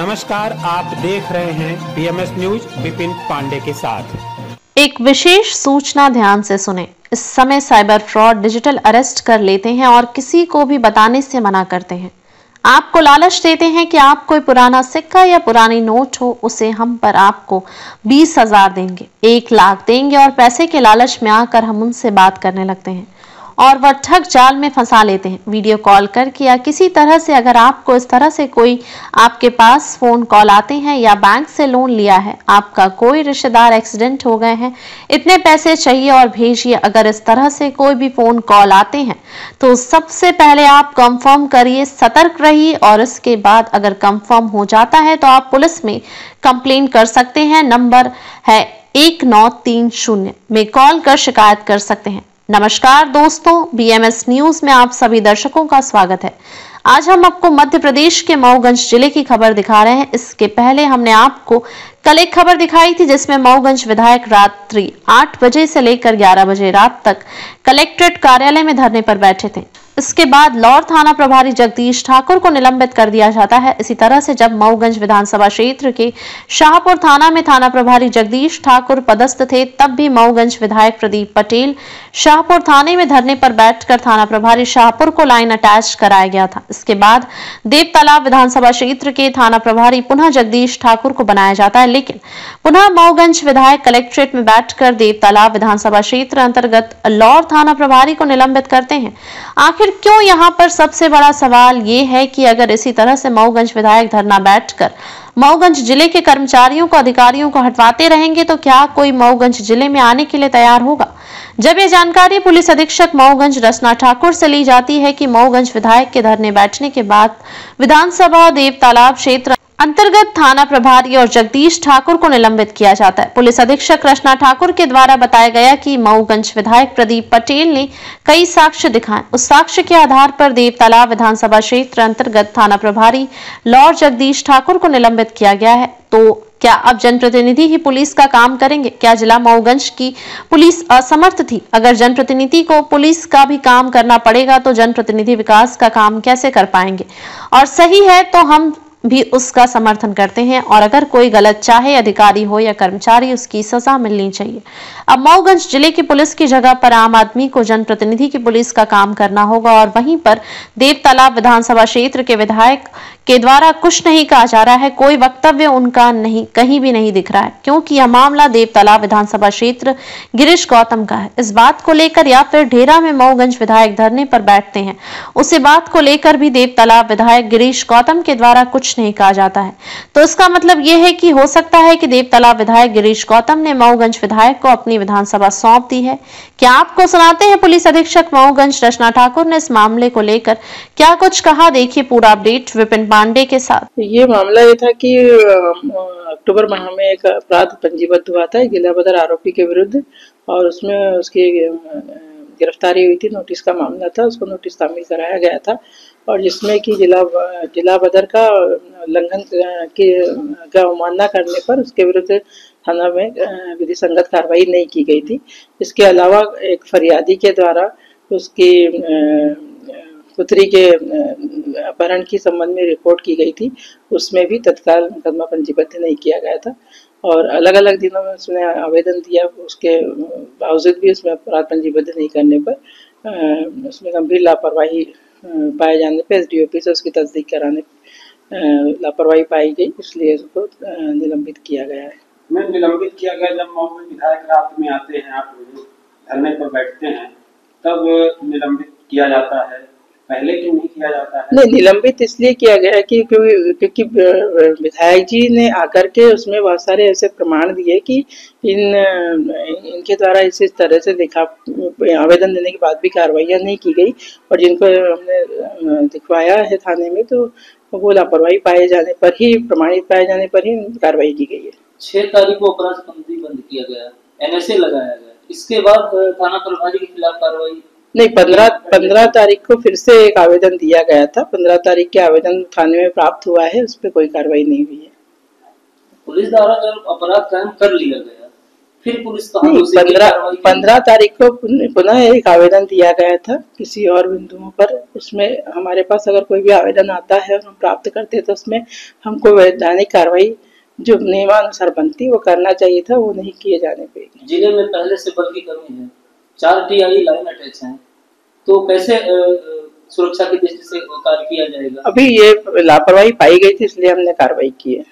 नमस्कार, आप देख रहे हैं बीएमएस न्यूज विपिन पांडे के साथ। एक विशेष सूचना ध्यान से सुने। इस समय साइबर फ्रॉड डिजिटल अरेस्ट कर लेते हैं और किसी को भी बताने से मना करते हैं। आपको लालच देते हैं कि आप कोई पुराना सिक्का या पुरानी नोट हो, उसे हम पर आपको 20,000 देंगे, 1 लाख देंगे और पैसे के लालच में आकर हम उनसे बात करने लगते हैं और वह ठग जाल में फंसा लेते हैं। वीडियो कॉल करके या किसी तरह से अगर आपको इस तरह से कोई आपके पास फोन कॉल आते हैं या बैंक से लोन लिया है, आपका कोई रिश्तेदार एक्सीडेंट हो गए हैं, इतने पैसे चाहिए और भेजिए, अगर इस तरह से कोई भी फोन कॉल आते हैं तो सबसे पहले आप कंफर्म करिए, सतर्क रहिए और इसके बाद अगर कंफर्म हो जाता है तो आप पुलिस में कंप्लेंट कर सकते हैं। नंबर है 1930 में कॉल कर शिकायत कर सकते हैं। नमस्कार दोस्तों, बीएमएस न्यूज में आप सभी दर्शकों का स्वागत है। आज हम आपको मध्य प्रदेश के मऊगंज जिले की खबर दिखा रहे हैं। इसके पहले हमने आपको कल एक खबर दिखाई थी जिसमें मऊगंज विधायक रात्रि 8 बजे से लेकर 11 बजे रात तक कलेक्ट्रेट कार्यालय में धरने पर बैठे थे। इसके बाद लौर थाना प्रभारी जगदीश ठाकुर को निलंबित कर दिया जाता है। इसी तरह से जब मऊगंज विधानसभा क्षेत्र के शाहपुर थाना में थाना प्रभारी जगदीश ठाकुर पदस्थ थे, तब भी मऊगंज विधायक प्रदीप पटेल शाहपुर थाने में धरने पर बैठकर थाना प्रभारी शाहपुर को लाइन अटैच कराया गया था। इसके बाद देव तालाब विधानसभा क्षेत्र के थाना प्रभारी पुनः जगदीश ठाकुर को बनाया जाता है, लेकिन पुनः मऊगंज विधायक कलेक्ट्रेट में बैठकर देव तालाब विधानसभा क्षेत्र अंतर्गत लौर थाना प्रभारी को निलंबित करते हैं। आखिर क्यों? यहाँ पर सबसे बड़ा सवाल ये है कि अगर इसी तरह से मऊगंज विधायक धरना बैठकर मऊगंज जिले के कर्मचारियों को, अधिकारियों को हटवाते रहेंगे तो क्या कोई मऊगंज जिले में आने के लिए तैयार होगा? जब ये जानकारी पुलिस अधीक्षक मऊगंज रचना ठाकुर से ली जाती है कि मऊगंज विधायक के धरने बैठने के बाद विधानसभा देव तालाब क्षेत्र अंतर्गत थाना प्रभारी और जगदीश ठाकुर को निलंबित किया जाता है। पुलिस अधीक्षक रचना ठाकुर के द्वारा बताया गया कि मऊगंज विधायक प्रदीप पटेल ने कई साक्ष्य दिखाए। उस साक्ष्य के आधार पर देव तालाब विधानसभा क्षेत्र अंतर्गत थाना प्रभारी लॉर्ड जगदीश ठाकुर को निलंबित किया गया है। तो क्या अब जनप्रतिनिधि ही पुलिस का काम करेंगे? क्या जिला मऊगंज की पुलिस असमर्थ थी? अगर जनप्रतिनिधि को पुलिस का भी काम करना पड़ेगा तो जनप्रतिनिधि विकास का काम कैसे कर पाएंगे? और सही है तो हम भी उसका समर्थन करते हैं और अगर कोई गलत चाहे, अधिकारी हो या कर्मचारी, उसकी सजा मिलनी चाहिए। अब मऊगंज जिले की पुलिस की जगह पर आम आदमी को जनप्रतिनिधि की पुलिस का काम करना होगा और वहीं पर देव तालाब विधानसभा क्षेत्र के विधायक के द्वारा कुछ नहीं कहा जा रहा है, कोई वक्तव्य उनका नहीं, कहीं भी नहीं दिख रहा है, क्योंकि यह मामला देव तालाब विधानसभा क्षेत्र गिरीश गौतम का है। इस बात को लेकर या फिर ढेरा में मऊगंज विधायक धरने पर बैठते हैं, उसी बात को लेकर भी देव तालाब विधायक गिरीश गौतम के द्वारा कुछ नहीं कहा जाता है। तो इसका मतलब यह है कि हो सकता है कि देव तालाब विधायक गिरीश गौतम ने मऊगंज विधायक को अपनी विधानसभा सौंप दी है। क्या आपको सुनाते हैं पुलिस अधीक्षक मऊगंज रचना ठाकुर ने इस मामले को लेकर क्या कुछ कहा, देखिए पूरा अपडेट विपिन पांडे के साथ। ये मामला ये था कि अक्टूबर माह में एक अपराध पंजीबद्ध हुआ था गिलाबदर आरोपी के विरुद्ध और उसमें उसकी गिरफ्तारी हुई थी। नोटिस का मामला था, उसको नोटिस तामील कराया गया था और जिसमें कि जिला बदर का उल्लंघन की अवमानना करने पर उसके विरुद्ध थाना में विधि संगत कार्रवाई नहीं की गई थी। इसके अलावा एक फरियादी के द्वारा उसकी पुत्री के अपहरण की संबंध में रिपोर्ट की गई थी, उसमें भी तत्काल मुकदमा पंजीबद्ध नहीं किया गया था और अलग अलग दिनों में उसने आवेदन दिया, उसके बावजूद भी उसमें अपराध पंजीबद्ध नहीं करने पर उसमें गंभीर लापरवाही पाए जाने पर एसडीओपी से उसकी तस्दीक कराने लापरवाही पाई गई, इसलिए उसको निलंबित किया गया है। मैं निलंबित किया गया जब मऊगंज विधायक रात में आते हैं, आप धरने पर बैठते हैं, तब निलंबित किया जाता है, पहले क्यों नहीं किया जाता है? नहीं, निलंबित इसलिए किया गया कि क्योंकि विधायक जी ने आकर के उसमें बहुत सारे ऐसे प्रमाण दिए कि इनके द्वारा इस तरह से आवेदन देने के बाद भी कार्रवाइयाँ नहीं की गई और जिनको हमने दिखवाया है थाने में तो वो लापरवाही पाए जाने पर ही, प्रमाणित पाए जाने पर ही कार्रवाई की गई है। 6 तारीख को अपराध पंजीबद्ध किया गया, एनएसए लगाया गया, इसके बाद थाना प्रभारी के खिलाफ कार्रवाई नहीं, 15 तारीख को फिर से एक आवेदन दिया गया था। 15 तारीख के आवेदन थाने में प्राप्त हुआ है, उस पर कोई कार्रवाई नहीं हुई है। पुलिस द्वारा जब अपराध कायम कर लिया गया फिर पुलिस कहाँ नहीं, दूसरी कार्रवाई की? 15 तारीख को पुनः एक आवेदन दिया गया था किसी और बिंदुओं पर। उसमें हमारे पास अगर कोई भी आवेदन आता है और हम प्राप्त करते हैं तो उसमें हमको वैधानिक कार्रवाई जो नियमानुसार बनती वो करना चाहिए था, वो नहीं किए जाने पे। जिले में पहले से बल की कमी है, 4 TI लाइन अटैच हैं, तो कैसे सुरक्षा की दृष्टि से कार्य किया जाएगा? अभी ये लापरवाही पाई गई थी, इसलिए हमने कार्रवाई की है।